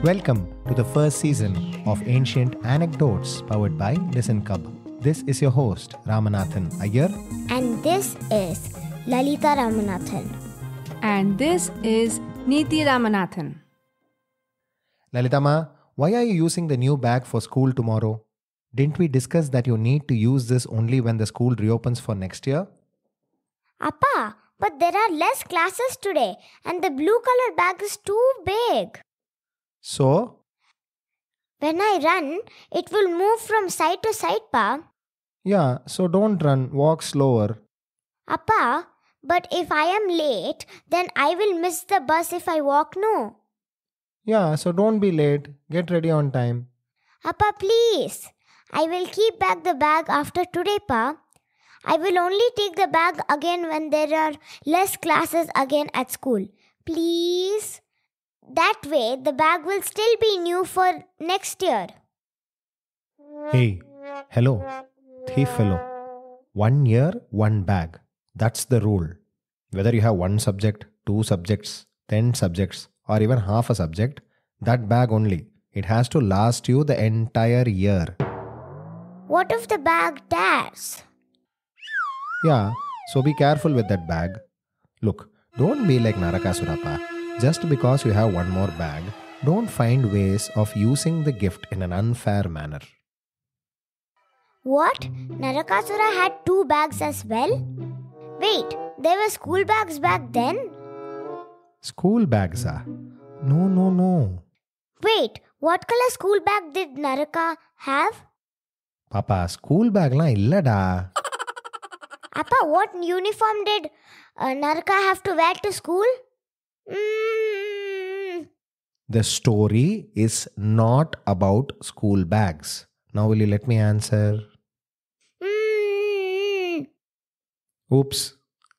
Welcome to the first season of Ancient Anecdotes powered by Listen Cub. This is your host, Ramanathan Iyer. And this is Niti Ramanathan. And this is Niti Ramanathan. Lalitama, why are you using the new bag for school tomorrow? Didn't we discuss that you need to use this only when the school reopens for next year? Appa, but there are less classes today and the blue colored bag is too big. So? When I run, it will move from side to side, Pa. Yeah, so don't run, walk slower. Appa, but if I am late, then I will miss the bus if I walk, no? Yeah, so don't be late. Get ready on time. Appa, please. I will keep back the bag after today, Pa. I will only take the bag again when there are less classes again at school. Please? That way, the bag will still be new for next year. Hey, hello, thief fellow. 1 year, 1 bag. That's the rule. Whether you have 1 subject, 2 subjects, 10 subjects, or even half a subject, that bag only. It has to last you the entire year. What if the bag tears? Yeah, so be careful with that bag. Look, don't be like Naraka Surapa. Just because you have 1 more bag, don't find ways of using the gift in an unfair manner. What? Narakasura had 2 bags as well? Wait, there were school bags back then? School bags are? No. Wait, what color school bag did Naraka have? Papa, school bag la illada. Appa, what uniform did Naraka have to wear to school? The story is not about school bags. Now will you let me answer? Oops.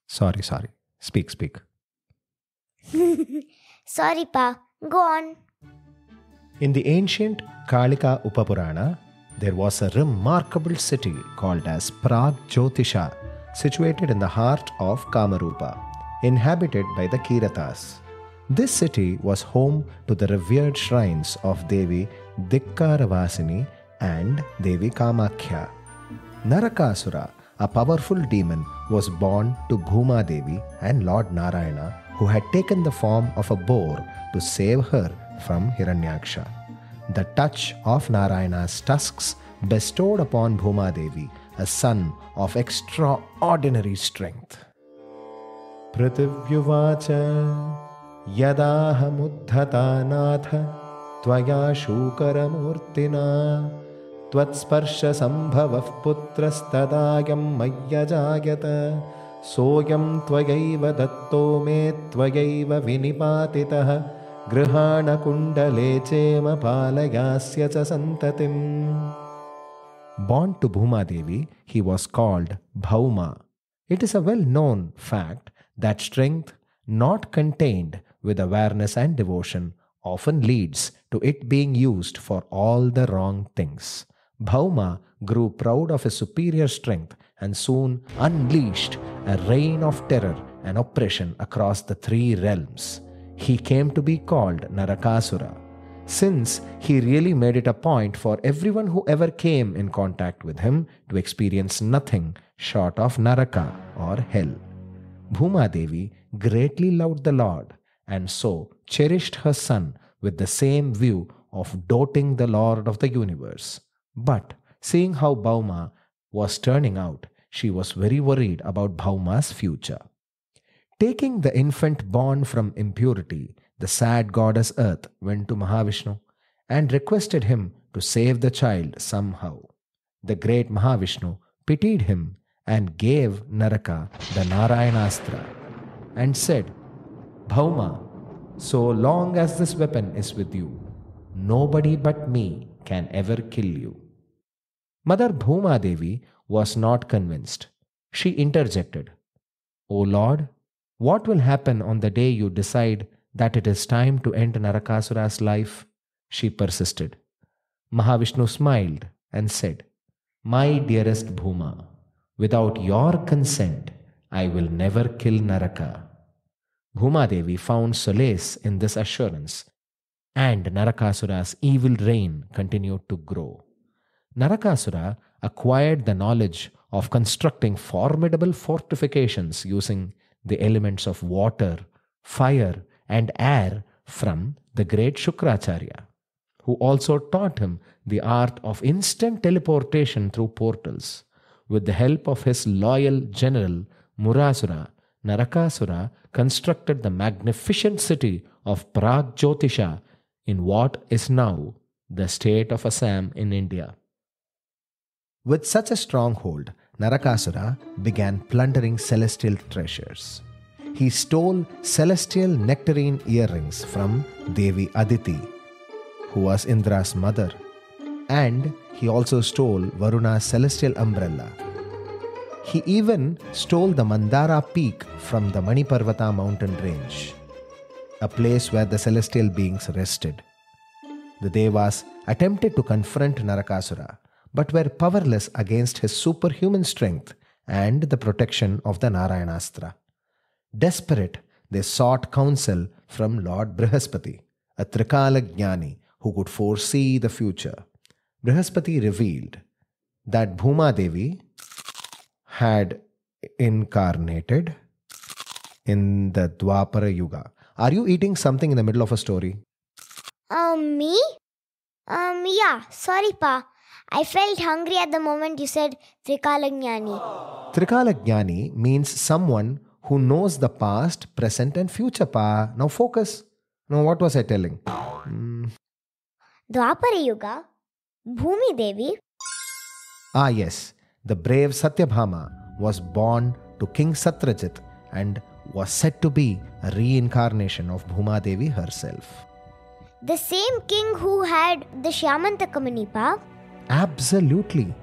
Sorry. Speak. Sorry, Pa. Go on. In the ancient Kalika Upapurana, there was a remarkable city called as Pragjyotisha, situated in the heart of Kamarupa, inhabited by the Kiratas. This city was home to the revered shrines of Devi Dikkaravasini and Devi Kamakhya. Narakasura, a powerful demon, was born to Bhauma Devi and Lord Narayana, who had taken the form of a boar to save her from Hiranyaksha. The touch of Narayana's tusks bestowed upon Bhauma Devi a son of extraordinary strength. Prativyuvacha Yadahamuddhata natha Tvaya shukaramurtina Tvatsparsha sambhavav putrastadayam mayyajayata Soyam tvayaiva datto me tvayaiva vinipatitah Grihana kundale chema palayasya cha santatim. Born to Bhauma Devi, he was called Bhauma. It is a well-known fact that strength not contained with awareness and devotion often leads to it being used for all the wrong things. Bhauma grew proud of his superior strength and soon unleashed a reign of terror and oppression across the 3 realms. He came to be called Narakasura, since he really made it a point for everyone who ever came in contact with him to experience nothing short of Naraka or hell. Bhauma Devi greatly loved the Lord and so cherished her son with the same view of doting the Lord of the universe. But seeing how Bhauma was turning out, she was very worried about Bhauma's future. Taking the infant born from impurity, the sad goddess Earth went to Mahavishnu and requested him to save the child somehow. The great Mahavishnu pitied him and gave Naraka the Narayanastra and said, Bhauma, so long as this weapon is with you, nobody but me can ever kill you. Mother Bhauma Devi was not convinced. She interjected, O Lord, what will happen on the day you decide that it is time to end Narakasura's life? She persisted. Mahavishnu smiled and said, My dearest Bhauma, without your consent, I will never kill Naraka. Bhauma Devi found solace in this assurance and Narakasura's evil reign continued to grow. Narakasura acquired the knowledge of constructing formidable fortifications using the elements of water, fire, and air from the great Shukracharya, who also taught him the art of instant teleportation through portals. With the help of his loyal general Murasura, Narakasura constructed the magnificent city of Pragjyotisha in what is now the state of Assam in India. With such a stronghold, Narakasura began plundering celestial treasures. He stole celestial nectarine earrings from Devi Aditi, who was Indra's mother, and he also stole Varuna's celestial umbrella. He even stole the Mandara peak from the Maniparvata mountain range, a place where the celestial beings rested. The Devas attempted to confront Narakasura, but were powerless against his superhuman strength and the protection of the Narayanastra. Desperate, they sought counsel from Lord Brihaspati, a Trikala Jnani who could foresee the future. Brihaspati revealed that Bhauma Devi had incarnated in the Dwapara Yuga. Are you eating something in the middle of a story? Me? Yeah, sorry, Pa. I felt hungry at the moment you said Trikalagnani. Trikalagnani means someone who knows the past, present, and future, Pa. Now focus. Now, what was I telling? Dwapara Yuga? Bhumi Devi? Ah, yes. The brave Satyabhama was born to King Satrajit and was said to be a reincarnation of Bhuma Devi herself. The same king who had the Shyamantakamani, Pa? Absolutely.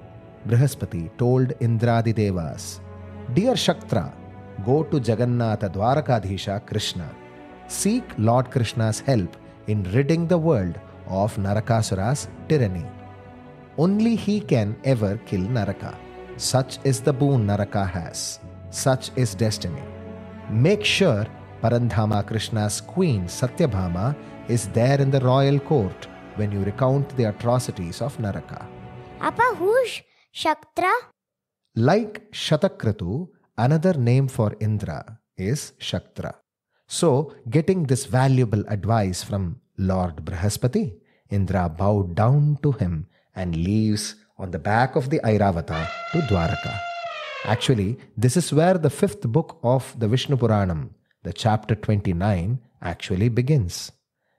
Brihaspati told Indradi Devas, "Dear Shaktra, go to Jagannatha Dwarakadhisha Krishna. Seek Lord Krishna's help in ridding the world of Narakasura's tyranny. Only he can ever kill Naraka. Such is the boon Naraka has. Such is destiny. Make sure Parandhama Krishna's queen Satyabhama is there in the royal court when you recount the atrocities of Naraka." Appa, who's Shaktra? Like Shatakratu, another name for Indra is Shaktra. So, getting this valuable advice from Lord Brihaspati, Indra bowed down to him and leaves on the back of the Airavata to Dwaraka. Actually, this is where the fifth book of the Vishnu Puranam, the chapter 29, actually begins.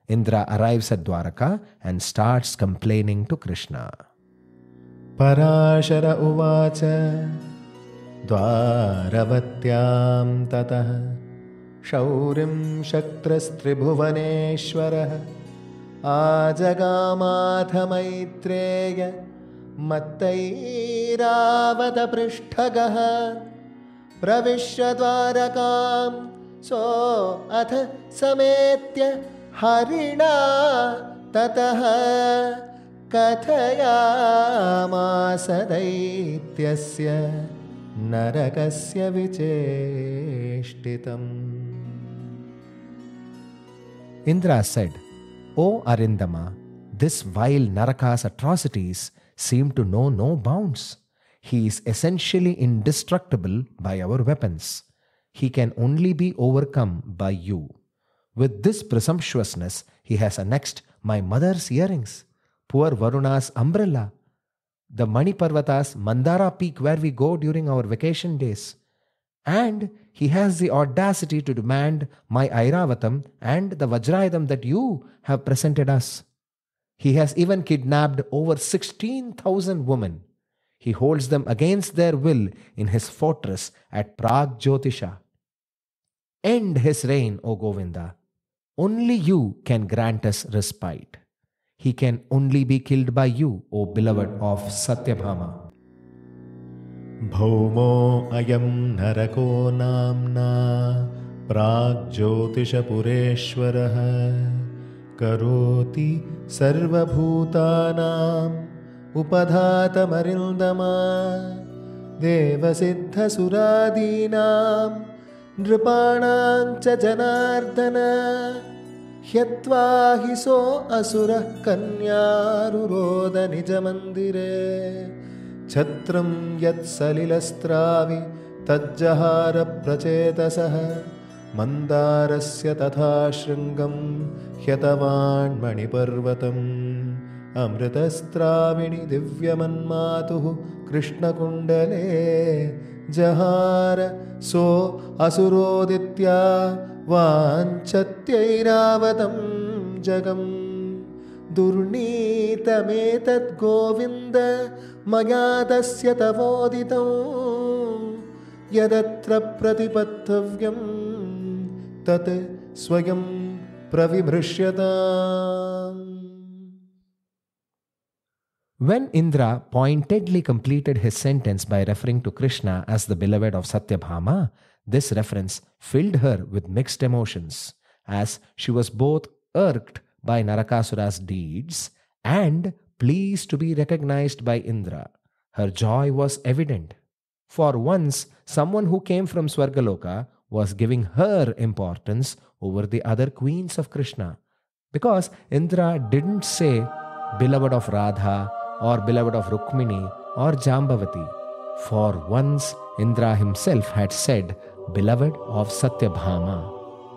Indra arrives at Dwaraka and starts complaining to Krishna. Parashara uvacha dvaravatyam tatah shaurim shatrastribhuvaneshwarah ajagamath maitreya mattairavata prishtagah pravishya dvarakam so ath sametya harina tatah kathayamasa daityasya narakasya vicheshtitam. Indra said, "O Arindama, this vile Naraka's atrocities seem to know no bounds. He is essentially indestructible by our weapons. He can only be overcome by you. With this presumptuousness, he has annexed my mother's earrings, poor Varuna's umbrella, the Maniparvata's Mandara peak where we go during our vacation days. And he has the audacity to demand my Airavatam and the Vajrayudam that you have presented us. He has even kidnapped over 16,000 women. He holds them against their will in his fortress at Pragjyotisha. End his reign, O Govinda. Only you can grant us respite. He can only be killed by you, O beloved of Satyabhama." Bhaumo ayam narako namna pragjyotisha-pureshwarah karoti sarvabhutanam upadhatam-arindama devasiddha-suradinam nripanam cha janardana ह्यत्वा हि सो असुरः कन्यारुरोध निजमन्दिरे छत्रं यत्सलिलस्त्रावि तज्जहार प्रचेतसः मन्दारस्य तथा शृङ्गं ह्यतवान्मणिपर्वतम् अमृतस्त्राविणि दिव्यमन्मातुः कृष्णकुण्डले जहार सो असुरोदित्या वाञ्छत्यैरावतं जगम् दुर्नीतमेतद्गोविन्द मया तस्य तवोदितं यदत्र प्रतिपत्तव्यं तत् स्वयं प्रविभृश्यताम्. When Indra pointedly completed his sentence by referring to Krishna as the beloved of Satyabhama, this reference filled her with mixed emotions, as she was both irked by Narakasura's deeds and pleased to be recognized by Indra. Her joy was evident. For once, someone who came from Swargaloka was giving her importance over the other queens of Krishna, because Indra didn't say beloved of Radha or beloved of Rukmini or Jambavati. For once, Indra himself had said beloved of Satyabhama.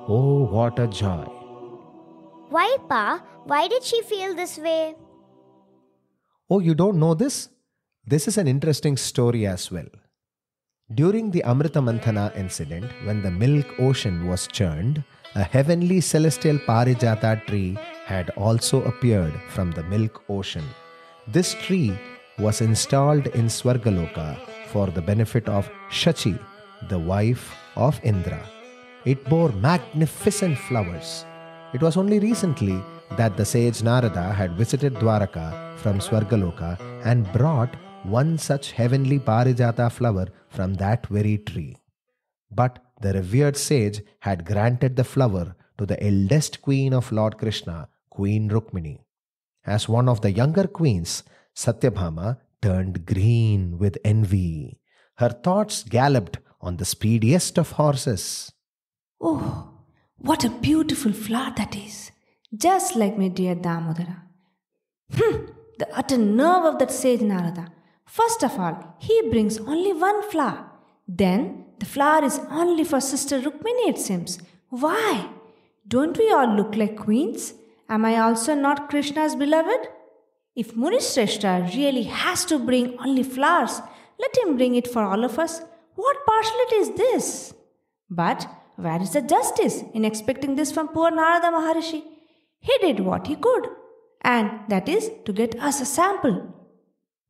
Oh, what a joy! Why, Pa? Why did she feel this way? Oh, you don't know this? This is an interesting story as well. During the Amrita Manthana incident, when the milk ocean was churned, a heavenly celestial Parijata tree had also appeared from the milk ocean. This tree was installed in Swargaloka for the benefit of Shachi, the wife of Indra. It bore magnificent flowers. It was only recently that the sage Narada had visited Dwaraka from Swargaloka and brought one such heavenly Parijata flower from that very tree. But the revered sage had granted the flower to the eldest queen of Lord Krishna, Queen Rukmini. As one of the younger queens, Satyabhama turned green with envy. Her thoughts galloped on the speediest of horses. Oh, what a beautiful flower that is! Just like my dear Damodara. The utter nerve of that sage Narada. First of all, he brings only one flower. Then, the flower is only for Sister Rukmini, it seems. Why? Don't we all look like queens? Am I also not Krishna's beloved? If Munishrestha really has to bring only flowers, let him bring it for all of us. What partiality is this? But where is the justice in expecting this from poor Narada Maharishi? He did what he could, and that is to get us a sample.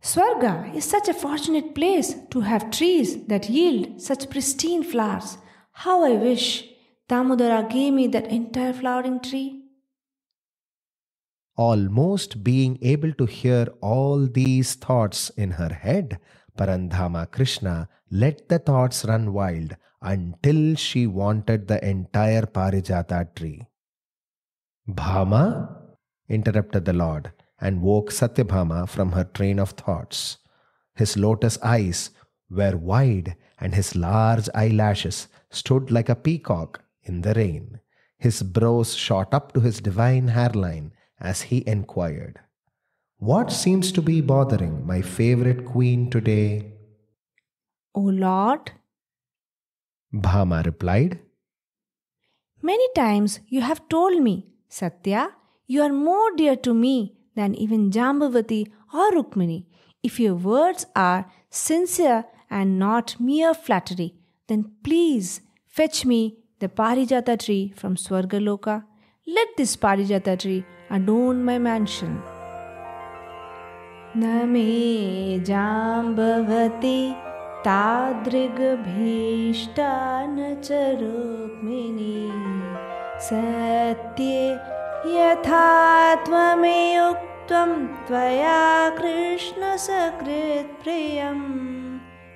Swarga is such a fortunate place to have trees that yield such pristine flowers. How I wish Damodara gave me that entire flowering tree. Almost being able to hear all these thoughts in her head, Parandhama Krishna let the thoughts run wild until she wanted the entire Parijata tree. Bhauma, interrupted the Lord, and woke Satyabhama from her train of thoughts. His lotus eyes were wide and his large eyelashes stood like a peacock in the rain. His brows shot up to his divine hairline as he inquired, "What seems to be bothering my favorite queen today?" O Lord, Bhauma replied, many times you have told me, Satya, you are more dear to me than even Jambavati or Rukmini. If your words are sincere and not mere flattery, then please fetch me the Parijata tree from Swargaloka. Let this Parijata tree adorn my mansion. Name Jambavati Tadrigbhishta Rukmini Satye Yathatmame Yuktam Tvaya Krishna Sakrit Priyam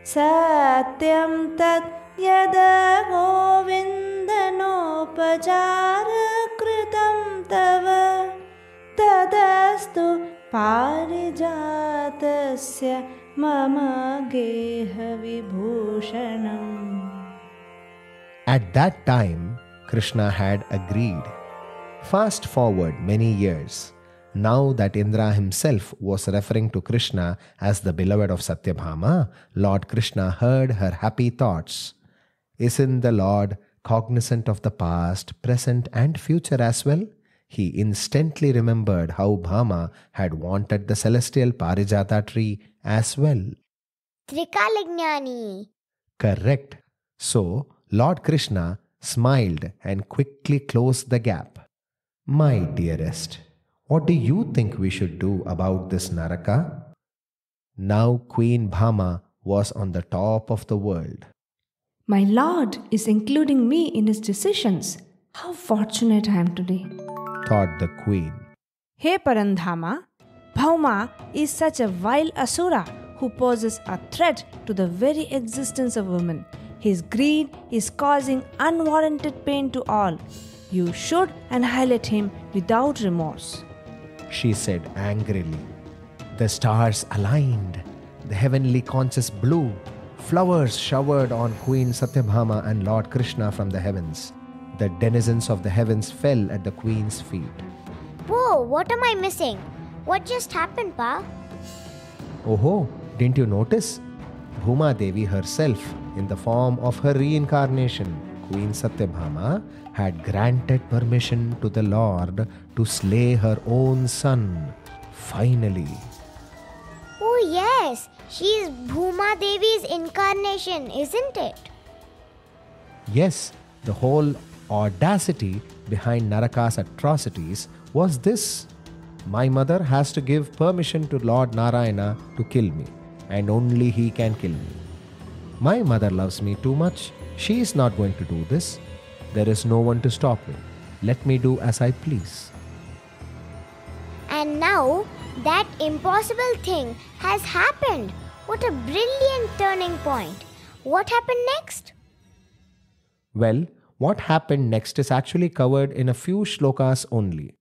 Satyam Tat Yada Govindanopacara Kritam Tava Tadastu Parijatasya Mama Geha Vibhushanam. At that time, Krishna had agreed. Fast forward many years. Now that Indra himself was referring to Krishna as the beloved of Satyabhama, Lord Krishna heard her happy thoughts. Isn't the Lord cognizant of the past, present, and future as well? He instantly remembered how Bhauma had wanted the celestial Parijata tree as well. Trikalagnani. Correct. So, Lord Krishna smiled and quickly closed the gap. My dearest, what do you think we should do about this Naraka? Now Queen Bhauma was on the top of the world. My lord is including me in his decisions. How fortunate I am today. Thought the queen. Hey Parandhama, Bhauma is such a vile asura who poses a threat to the very existence of women. His greed is causing unwarranted pain to all. You should annihilate him without remorse. She said angrily. The stars aligned. The heavenly conches blew. Flowers showered on Queen Satyabhama and Lord Krishna from the heavens. The denizens of the heavens fell at the queen's feet. Whoa, what am I missing? What just happened, Pa? Oh, didn't you notice? Bhuma Devi herself, in the form of her reincarnation, Queen Satyabhama, had granted permission to the Lord to slay her own son. Finally. Oh yes, she is Bhuma Devi's incarnation, isn't it? Yes, the whole audacity behind Naraka's atrocities was this. My mother has to give permission to Lord Narayana to kill me, and only he can kill me. My mother loves me too much. She is not going to do this. There is no one to stop me. Let me do as I please. And now that impossible thing has happened. What a brilliant turning point. What happened next? Well, what happened next is actually covered in a few shlokas only.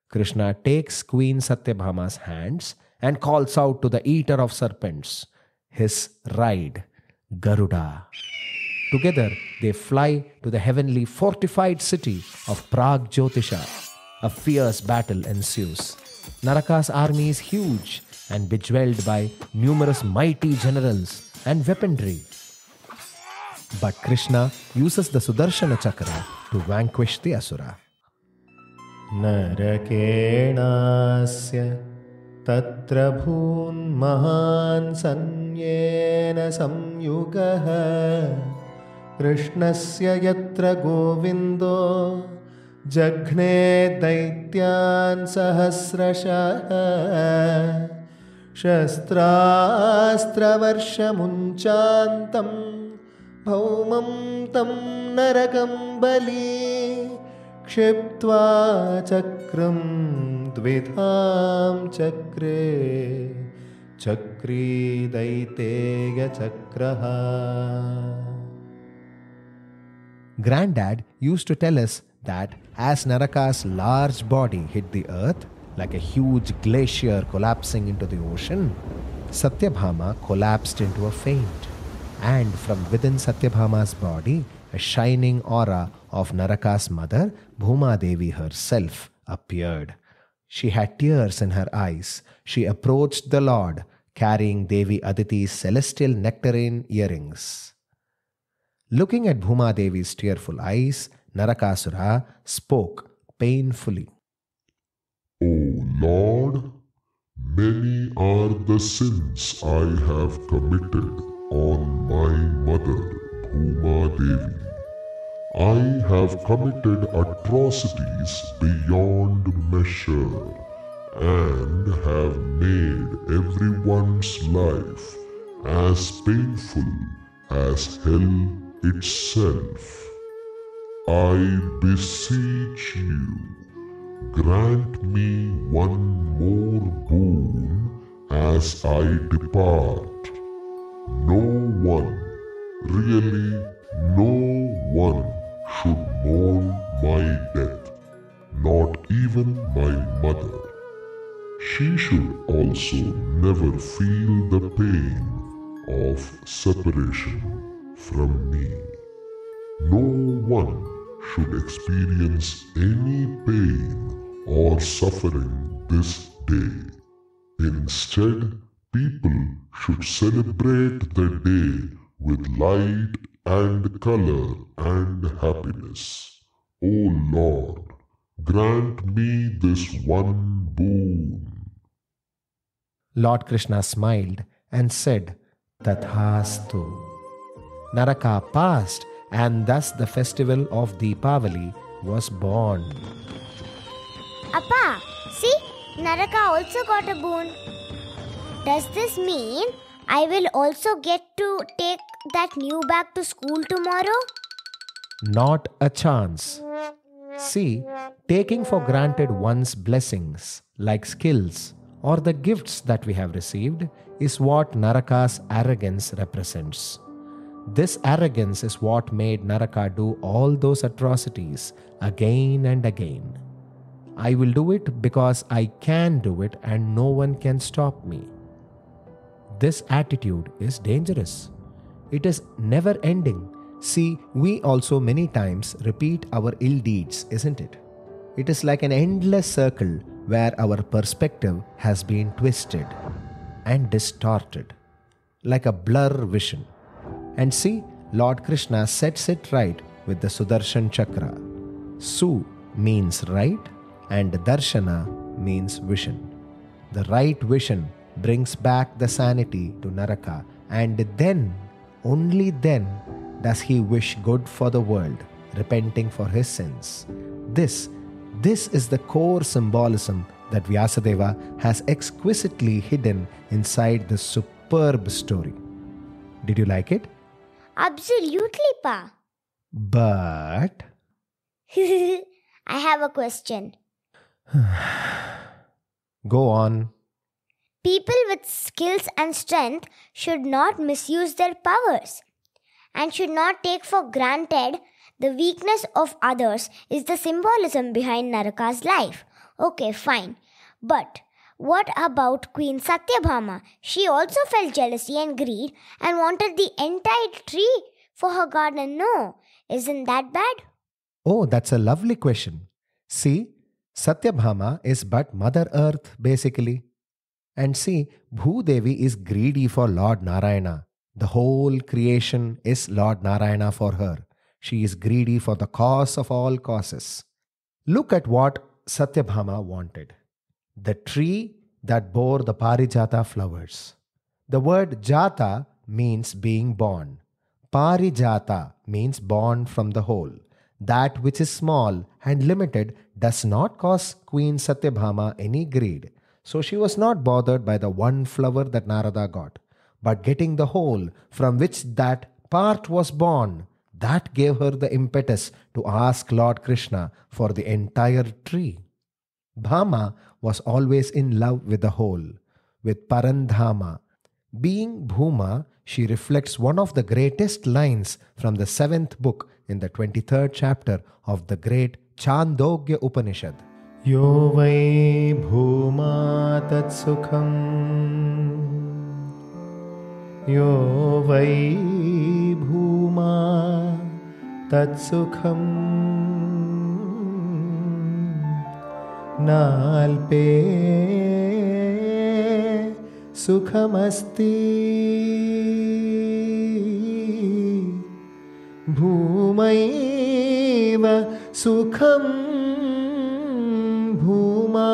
Krishna takes Queen Satyabhama's hands and calls out to the eater of serpents, his ride, Garuda. Together, they fly to the heavenly fortified city of Pragjyotisha. A fierce battle ensues. Naraka's army is huge and bejeweled by numerous mighty generals and weaponry. But Krishna uses the Sudarshana Chakra to vanquish the Asura. Narakenasya tatra bhun mahan sanyena samyugaha Krishnasya yatra govindo jaghne daityan sahasrashaha shastrastra varshamunchantam Bhaumam tam narakam bali kshiptva chakram dvidham chakre chakri daitega chakraha. Granddad used to tell us that as Naraka's large body hit the earth, like a huge glacier collapsing into the ocean, Satyabhama collapsed into a faint. And from within Satyabhama's body, a shining aura of Naraka's mother, Bhuma Devi herself, appeared. She had tears in her eyes. She approached the Lord, carrying Devi Aditi's celestial nectarine earrings. Looking at Bhuma Devi's tearful eyes, Narakasura spoke painfully. O Lord, many are the sins I have committed on my mother, Bhuma Devi. I have committed atrocities beyond measure and have made everyone's life as painful as hell itself. I beseech you, grant me one more boon as I depart. No one, really no one, should mourn my death, not even my mother. She should also never feel the pain of separation from me. No one should experience any pain or suffering this day. Instead, people should celebrate the day with light and color and happiness. O Lord, grant me this one boon. Lord Krishna smiled and said, Tathastu. Naraka passed, and thus the festival of Deepavali was born. Appa, see, Naraka also got a boon. Does this mean I will also get to take that new bag to school tomorrow? Not a chance. See, taking for granted one's blessings, like skills or the gifts that we have received, is what Naraka's arrogance represents. This arrogance is what made Naraka do all those atrocities again and again. I will do it because I can do it and no one can stop me. This attitude is dangerous. It is never ending. See, we also many times repeat our ill deeds, isn't it? It is like an endless circle where our perspective has been twisted and distorted, like a blur vision. And see, Lord Krishna sets it right with the Sudarshan Chakra. Su means right and Darshana means vision. The right vision brings back the sanity to Naraka, and then, only then, does he wish good for the world, repenting for his sins. This is the core symbolism that Vyasadeva has exquisitely hidden inside this superb story. Did you like it? Absolutely, Pa. But I have a question. go on. People with skills and strength should not misuse their powers and should not take for granted the weakness of others is the symbolism behind Naraka's life. Okay, fine. But what about Queen Satyabhama? She also felt jealousy and greed and wanted the entire tree for her garden. No, isn't that bad? Oh, that's a lovely question. See, Satyabhama is but Mother Earth basically. And see, Bhudevi is greedy for Lord Narayana. The whole creation is Lord Narayana for her. She is greedy for the cause of all causes. Look at what Satyabhama wanted. The tree that bore the Parijata flowers. The word Jata means being born. Parijata means born from the whole. That which is small and limited does not cause Queen Satyabhama any greed. So she was not bothered by the one flower that Narada got, but getting the whole from which that part was born. That gave her the impetus to ask Lord Krishna for the entire tree. Bhauma was always in love with the whole, with Parandhama. Being Bhauma, she reflects one of the greatest lines from the 7th book in the 23rd chapter of the great Chandogya Upanishad. Yo vai bhuma tat sukham. Yo vai bhuma tat sukham. Nalpe sukhamasti. Bhumaiva sukham. Bhuma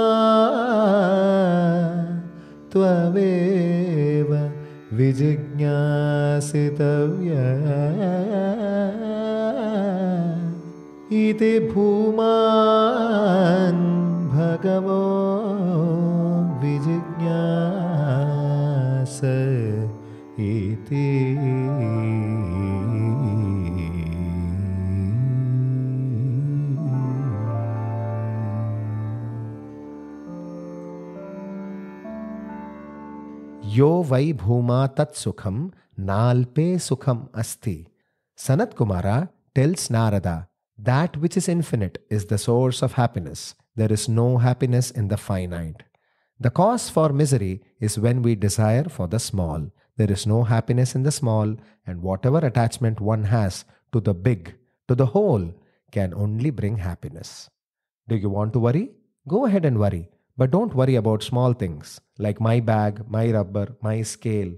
tvaveva vijñāsitavya iti bhuman bhagavo vijñāsa iti. Yo vai bhuma tat sukham nalpe sukham asti. Sanat Kumara tells Narada, that which is infinite is the source of happiness. There is no happiness in the finite. The cause for misery is when we desire for the small. There is no happiness in the small, and whatever attachment one has to the big, to the whole, can only bring happiness. Do you want to worry? Go ahead and worry. But don't worry about small things like my bag, my rubber, my scale.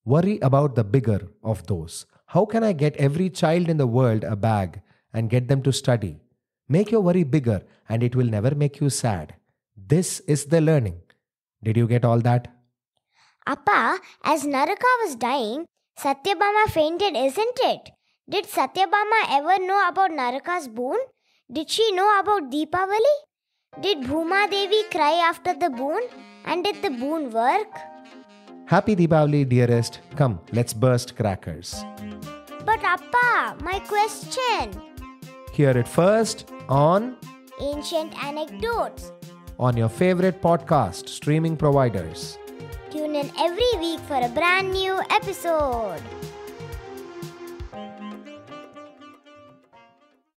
Worry about the bigger of those. How can I get every child in the world a bag and get them to study? Make your worry bigger and it will never make you sad. This is the learning. Did you get all that? Appa, as Naraka was dying, Satyabhama fainted, isn't it? Did Satyabhama ever know about Naraka's boon? Did she know about Deepavali? Did Bhauma Devi cry after the boon? And did the boon work? Happy Deepavali, dearest. Come, let's burst crackers. But Appa, my question. Hear it first on Ancient Anecdotes. on your favorite podcast streaming providers. Tune in every week for a brand new episode.